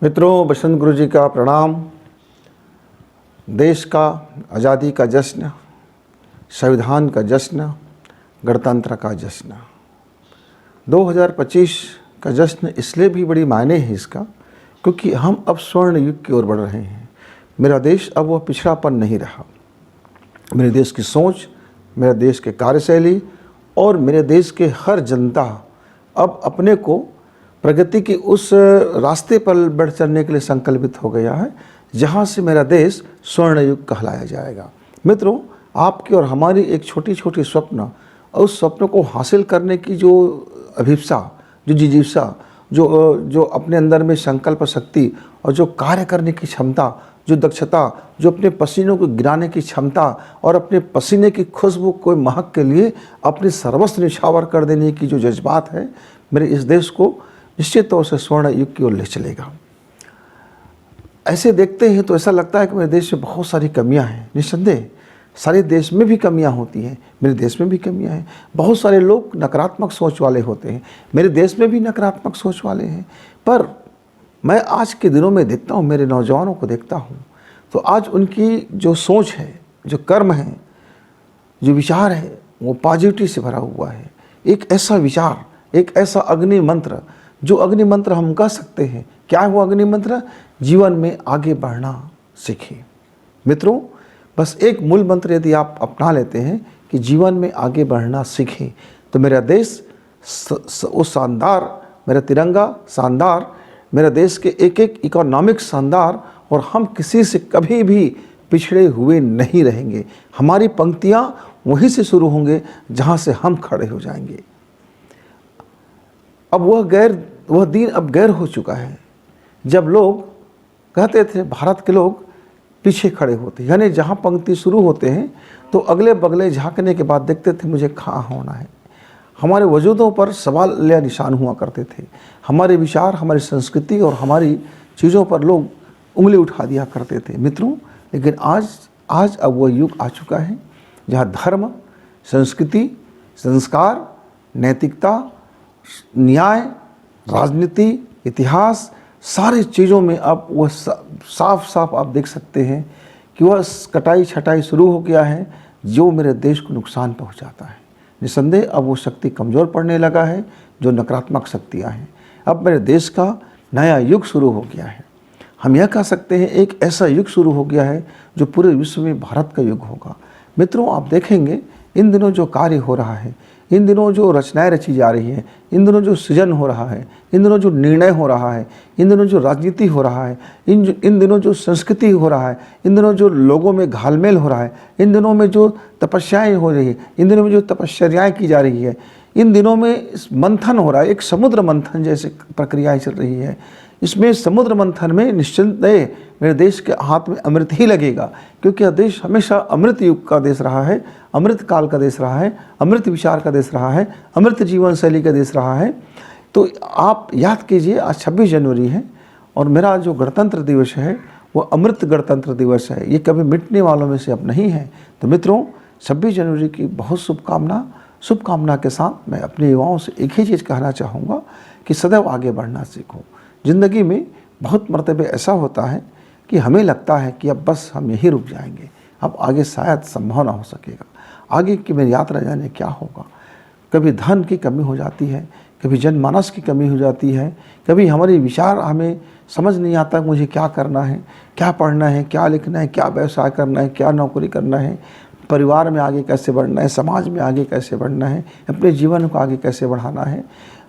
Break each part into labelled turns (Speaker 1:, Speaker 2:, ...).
Speaker 1: मित्रों, बसंत गुरु जी का प्रणाम। देश का आज़ादी का जश्न, संविधान का जश्न, गणतंत्र का जश्न 2025 का जश्न इसलिए भी बड़ी मायने है इसका, क्योंकि हम अब स्वर्ण युग की ओर बढ़ रहे हैं। मेरा देश अब वह पिछड़ापन नहीं रहा। मेरे देश की सोच, मेरे देश के कार्यशैली और मेरे देश के हर जनता अब अपने को प्रगति की उस रास्ते पर बढ़ चलने के लिए संकल्पित हो गया है जहाँ से मेरा देश स्वर्ण युग कहलाया जाएगा। मित्रों, आपकी और हमारी एक छोटी छोटी स्वप्न और उस स्वप्न को हासिल करने की जो अभिप्सा, जो जिजीविसा, जो अपने अंदर में संकल्प शक्ति और जो कार्य करने की क्षमता, जो दक्षता, जो अपने पसीनों को गिराने की क्षमता और अपने पसीने की खुशबू को महक के लिए अपने सर्वस्व निछावर कर देने की जो जज्बात है, मेरे इस देश को निश्चित तौर से स्वर्ण युग की ओर ले चलेगा। ऐसे देखते हैं तो ऐसा लगता है कि मेरे देश में बहुत सारी कमियां हैं। निस्संदेह सारे देश में भी कमियां होती हैं, मेरे देश में भी कमियां हैं। बहुत सारे लोग नकारात्मक सोच वाले होते हैं, मेरे देश में भी नकारात्मक सोच वाले हैं। पर मैं आज के दिनों में देखता हूँ, मेरे नौजवानों को देखता हूँ, तो आज उनकी जो सोच है, जो कर्म है, जो विचार है, वो पॉजिटिविटी से भरा हुआ है। एक ऐसा विचार, एक ऐसा अग्नि मंत्र, जो अग्नि मंत्र हम कह सकते हैं। क्या है वो अग्नि मंत्र? जीवन में आगे बढ़ना सीखें। मित्रों, बस एक मूल मंत्र यदि आप अपना लेते हैं कि जीवन में आगे बढ़ना सीखें, तो मेरा देश वो शानदार, मेरा तिरंगा शानदार, मेरा देश के एक एक इकोनॉमिक शानदार, और हम किसी से कभी भी पिछड़े हुए नहीं रहेंगे। हमारी पंक्तियां वहीं से शुरू होंगे जहां से हम खड़े हो जाएंगे। अब वह दिन अब गैर हो चुका है जब लोग कहते थे, भारत के लोग पीछे खड़े होते, यानी जहाँ पंक्ति शुरू होते हैं तो अगले बगले झांकने के बाद देखते थे मुझे कहाँ होना है। हमारे वजूदों पर सवाल या निशान हुआ करते थे। हमारे विचार, हमारी संस्कृति और हमारी चीज़ों पर लोग उंगली उठा दिया करते थे। मित्रों, लेकिन आज अब वह युग आ चुका है जहाँ धर्म, संस्कृति, संस्कार, नैतिकता, न्याय, राजनीति, इतिहास, सारी चीज़ों में अब वह साफ साफ आप देख सकते हैं कि वह कटाई छटाई शुरू हो गया है, जो मेरे देश को नुकसान पहुंचाता है। निस्संदेह अब वो शक्ति कमज़ोर पड़ने लगा है, जो नकारात्मक शक्तियां हैं। अब मेरे देश का नया युग शुरू हो गया है। हम यह कह सकते हैं एक ऐसा युग शुरू हो गया है जो पूरे विश्व में भारत का युग होगा। मित्रों, आप देखेंगे इन दिनों जो कार्य हो रहा है, इन दिनों जो रचनाएं रची जा रही हैं, इन दिनों जो सृजन हो रहा है, इन दिनों जो निर्णय हो रहा है, इन दिनों जो राजनीति हो रहा है, इन दिनों जो संस्कृति हो रहा है, इन दिनों जो लोगों में घालमेल हो रहा है, इन दिनों में जो तपस्याएं हो रही है, इन दिनों में जो तपश्चर्याएँ की जा रही है, इन दिनों में मंथन हो रहा है, एक समुद्र मंथन जैसे प्रक्रियाएँ चल रही है। इसमें समुद्र मंथन में निश्चिंतः मेरे देश के हाथ में अमृत ही लगेगा, क्योंकि यह देश हमेशा अमृत युग का देश रहा है, अमृत काल का देश रहा है, अमृत विचार का देश रहा है, अमृत जीवन शैली का देश रहा है। तो आप याद कीजिए, आज 26 जनवरी है और मेरा जो गणतंत्र दिवस है वो अमृत गणतंत्र दिवस है। ये कभी मिटने वालों में से अब नहीं है। तो मित्रों, 26 जनवरी की बहुत शुभकामना के साथ मैं अपने युवाओं से एक ही चीज़ कहना चाहूँगा कि सदैव आगे बढ़ना सीखो। ज़िंदगी में बहुत मर्तबे ऐसा होता है कि हमें लगता है कि अब बस हम यहीं रुक जाएंगे, अब आगे शायद संभव ना हो सकेगा, आगे की मेरी यात्रा जाने क्या होगा। कभी धन की कमी हो जाती है, कभी जनमानस की कमी हो जाती है, कभी हमारे विचार हमें समझ नहीं आता मुझे क्या करना है, क्या पढ़ना है, क्या लिखना है, क्या व्यवसाय करना है, क्या नौकरी करना है, परिवार में आगे कैसे बढ़ना है, समाज में आगे कैसे बढ़ना है, अपने जीवन को आगे कैसे बढ़ाना है।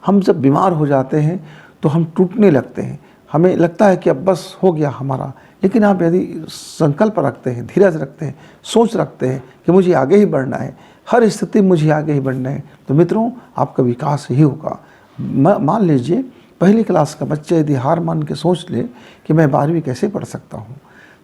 Speaker 1: हम जब बीमार हो जाते हैं तो हम टूटने लगते हैं, हमें लगता है कि अब बस हो गया हमारा। लेकिन आप यदि संकल्प रखते हैं, धीरज रखते हैं, सोच रखते हैं कि मुझे आगे ही बढ़ना है, हर स्थिति मुझे आगे ही बढ़ना है, तो मित्रों आपका विकास ही होगा। मान लीजिए पहली क्लास का बच्चा यदि हार मान के सोच ले कि मैं 12वीं कैसे पढ़ सकता हूँ,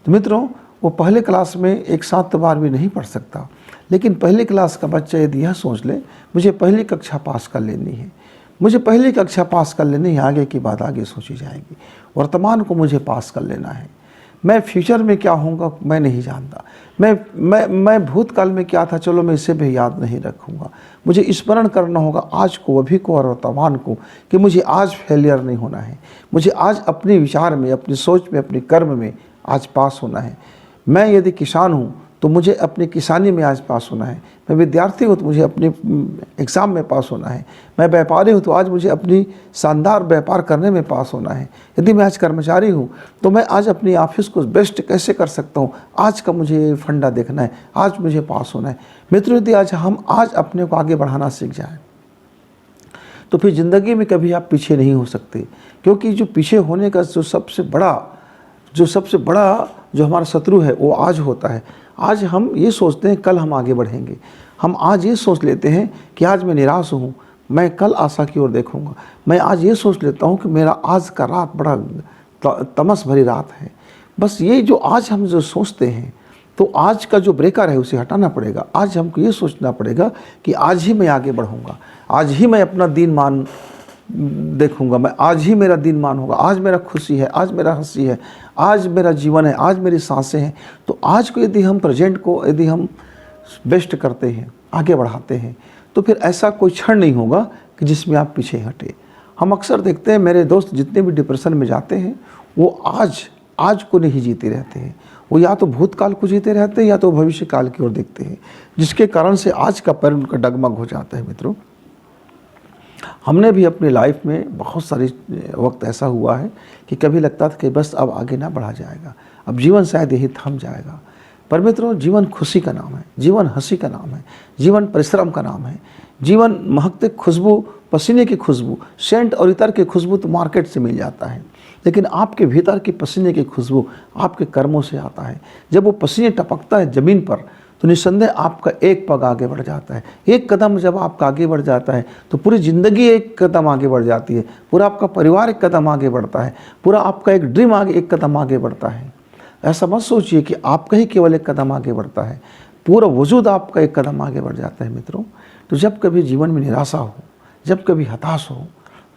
Speaker 1: तो मित्रों वो पहले क्लास में एक साथ तो 12वीं नहीं पढ़ सकता। लेकिन पहली क्लास का बच्चा यदि यह सोच ले मुझे पहली कक्षा पास कर लेनी है, मुझे पहली कक्षा पास कर लेनी है, आगे की बात आगे सोची जाएगी, वर्तमान को मुझे पास कर लेना है, मैं फ्यूचर में क्या होऊंगा मैं नहीं जानता। मैं भूतकाल में क्या था, चलो मैं इसे भी याद नहीं रखूंगा। मुझे स्मरण करना होगा आज को, अभी को और वर्तमान को, कि मुझे आज फेलियर नहीं होना है। मुझे आज अपने विचार में, अपनी सोच में, अपने कर्म में आज पास होना है। मैं यदि किसान हूँ तो मुझे अपनी किसानी में आज पास होना है। मैं विद्यार्थी हूँ तो मुझे अपने एग्ज़ाम में पास होना है। मैं व्यापारी हूँ तो आज मुझे अपनी शानदार व्यापार करने में पास होना है। यदि मैं आज कर्मचारी हूँ तो मैं आज अपनी ऑफिस को बेस्ट कैसे कर सकता हूँ, आज का मुझे फंडा देखना है, आज मुझे पास होना है। मित्रों, यदि आज हम अपने को आगे बढ़ाना सीख जाएँ तो फिर ज़िंदगी में कभी आप पीछे नहीं हो सकते, क्योंकि जो पीछे होने का जो सबसे बड़ा जो हमारा शत्रु है वो आज होता है। आज हम ये सोचते हैं कल हम आगे बढ़ेंगे। हम आज ये सोच लेते हैं कि आज मैं निराश हूँ, मैं कल आशा की ओर देखूँगा। मैं आज ये सोच लेता हूँ कि मेरा आज का रात बड़ा तमस भरी रात है। बस ये जो आज हम जो सोचते हैं, तो आज का जो ब्रेकर है उसे हटाना पड़ेगा। आज हमको ये सोचना पड़ेगा कि आज ही मैं आगे बढ़ूँगा, आज ही मैं अपना दिन मान देखूंगा, मैं आज ही मेरा दिन मान होगा, आज मेरा खुशी है, आज मेरा हंसी है, आज मेरा जीवन है, आज मेरी सांसें हैं। तो आज को यदि हम प्रेजेंट को यदि हम बेस्ट करते हैं, आगे बढ़ाते हैं, तो फिर ऐसा कोई क्षण नहीं होगा कि जिसमें आप पीछे हटे। हम अक्सर देखते हैं मेरे दोस्त जितने भी डिप्रेशन में जाते हैं वो आज को नहीं जीते रहते हैं। वो या तो भूतकाल को जीते रहते हैं या तो भविष्य काल की ओर देखते हैं, जिसके कारण से आज का पैर उनका डगमग हो जाता है। मित्रों, हमने भी अपनी लाइफ में बहुत सारे वक्त ऐसा हुआ है कि कभी लगता था कि बस अब आगे ना बढ़ा जाएगा, अब जीवन शायद यही थम जाएगा। पर मित्रों, जीवन खुशी का नाम है, जीवन हंसी का नाम है, जीवन परिश्रम का नाम है। जीवन महकते खुशबू, पसीने की खुशबू, सेंट और इतर की खुशबू तो मार्केट से मिल जाता है, लेकिन आपके भीतर की पसीने की खुशबू आपके कर्मों से आता है। जब वो पसीने टपकता है ज़मीन पर तो निस्संदेह आपका एक पग आगे बढ़ जाता है। एक कदम जब आपका आगे बढ़ जाता है तो पूरी ज़िंदगी एक कदम आगे बढ़ जाती है, पूरा आपका परिवार एक कदम आगे बढ़ता है, पूरा आपका एक ड्रीम एक कदम आगे बढ़ता है। ऐसा मत सोचिए कि आपका ही केवल एक कदम आगे बढ़ता है, पूरा वजूद आपका एक कदम आगे बढ़ जाता है। मित्रों, तो जब कभी जीवन में निराशा हो, जब कभी हताश हो,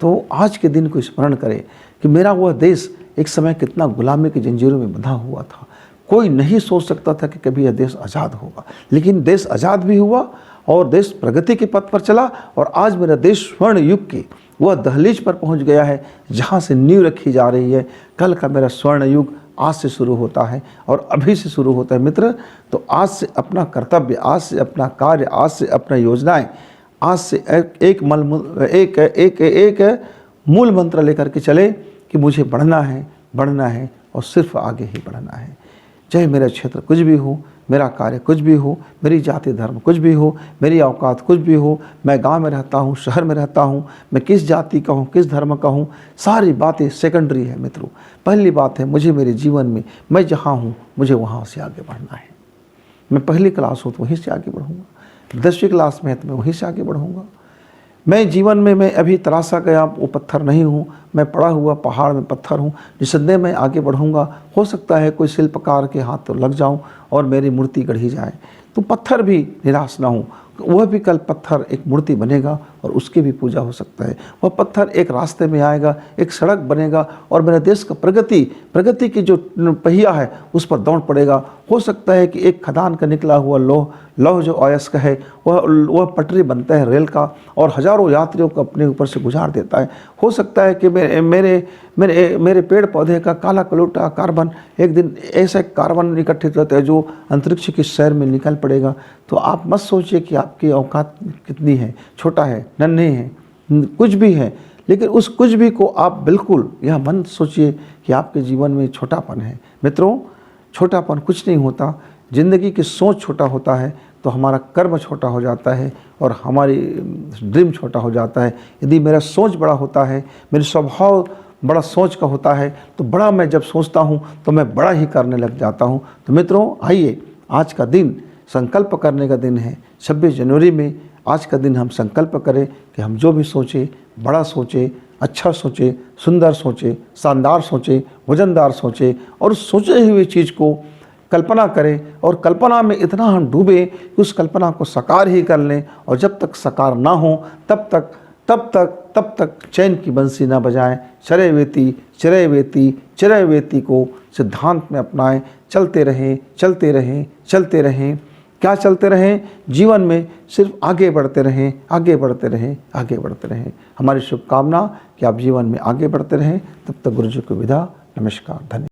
Speaker 1: तो आज के दिन को स्मरण करें कि मेरा वह देश एक समय कितना गुलामी की जंजीरों में बंधा हुआ था। कोई नहीं सोच सकता था कि कभी यह देश आज़ाद होगा, लेकिन देश आज़ाद भी हुआ और देश प्रगति के पथ पर चला। और आज मेरा देश स्वर्ण युग की वह दहलीज पर पहुंच गया है जहां से नींव रखी जा रही है। कल का मेरा स्वर्ण युग आज से शुरू होता है और अभी से शुरू होता है। मित्र, तो आज से अपना कर्तव्य, आज से अपना कार्य, आज से अपना योजनाएं, आज से एक मूल मंत्र लेकर के चले कि मुझे बढ़ना है और सिर्फ आगे ही बढ़ना है। चाहे मेरा क्षेत्र कुछ भी हो, मेरा कार्य कुछ भी हो, मेरी जाति धर्म कुछ भी हो, मेरी औकात कुछ भी हो, मैं गांव में रहता हूँ, शहर में रहता हूँ, मैं किस जाति का हूँ, किस धर्म का हूँ, सारी बातें सेकेंडरी है। मित्रों, पहली बात है मुझे मेरे जीवन में मैं जहाँ हूँ मुझे वहाँ से आगे बढ़ना है। मैं पहली क्लास हूँ तो वहीं से आगे बढ़ूँगा, 10वीं क्लास में है तो मैं वहीं से आगे बढ़ूँगा। मैं जीवन में मैं अभी तरासा गया वो पत्थर नहीं हूँ, मैं पड़ा हुआ पहाड़ में पत्थर हूँ। निस्संदेह मैं आगे बढ़ूँगा। हो सकता है कोई शिल्पकार के हाथ तो लग जाऊँ और मेरी मूर्ति गढ़ी जाए, तो पत्थर भी निराश ना हूँ, वह भी कल पत्थर एक मूर्ति बनेगा और उसकी भी पूजा हो सकता है। वह पत्थर एक रास्ते में आएगा, एक सड़क बनेगा और मेरे देश का प्रगति की जो पहिया है उस पर दौड़ पड़ेगा। हो सकता है कि एक खदान का निकला हुआ लौह जो अयस्क है वह पटरी बनता है रेल का और हजारों यात्रियों को अपने ऊपर से गुजार देता है। हो सकता है कि मेरे पेड़ पौधे का काला कलूटा कार्बन एक दिन ऐसा कार्बन इकट्ठित होता है जो अंतरिक्ष की सैर में निकल पड़ेगा। तो आप मत सोचिए कि आपकी औकात कितनी है, छोटा है, नन्हे हैं, कुछ भी है, लेकिन उस कुछ भी को आप बिल्कुल यह मत सोचिए कि आपके जीवन में छोटापन है। मित्रों, छोटापन कुछ नहीं होता। ज़िंदगी की सोच छोटा होता है तो हमारा कर्म छोटा हो जाता है और हमारी ड्रीम छोटा हो जाता है। यदि मेरा सोच बड़ा होता है, मेरा स्वभाव बड़ा सोच का होता है, तो बड़ा मैं जब सोचता हूँ तो मैं बड़ा ही करने लग जाता हूँ। तो मित्रों, आइए आज का दिन संकल्प करने का दिन है। 26 जनवरी में आज का दिन हम संकल्प करें कि हम जो भी सोचें, बड़ा सोचें, अच्छा सोचें, सुंदर सोचें, शानदार सोचें, वजनदार सोचें और उस सोचे हुए चीज़ को कल्पना करें और कल्पना में इतना हम डूबे कि उस कल्पना को साकार ही कर लें। और जब तक साकार ना हो तब तक तब तक चैन की बंसी ना बजाएं। चरैवेति चरैवेति चरैवेति को सिद्धांत में अपनाएं। चलते रहें चलते रहें चलते रहें। क्या चलते रहें? जीवन में सिर्फ आगे बढ़ते रहें, आगे बढ़ते रहें, आगे बढ़ते रहें। हमारी शुभकामना कि आप जीवन में आगे बढ़ते रहें। तब तक गुरु जी को विदा। नमस्कार, धन्यवाद।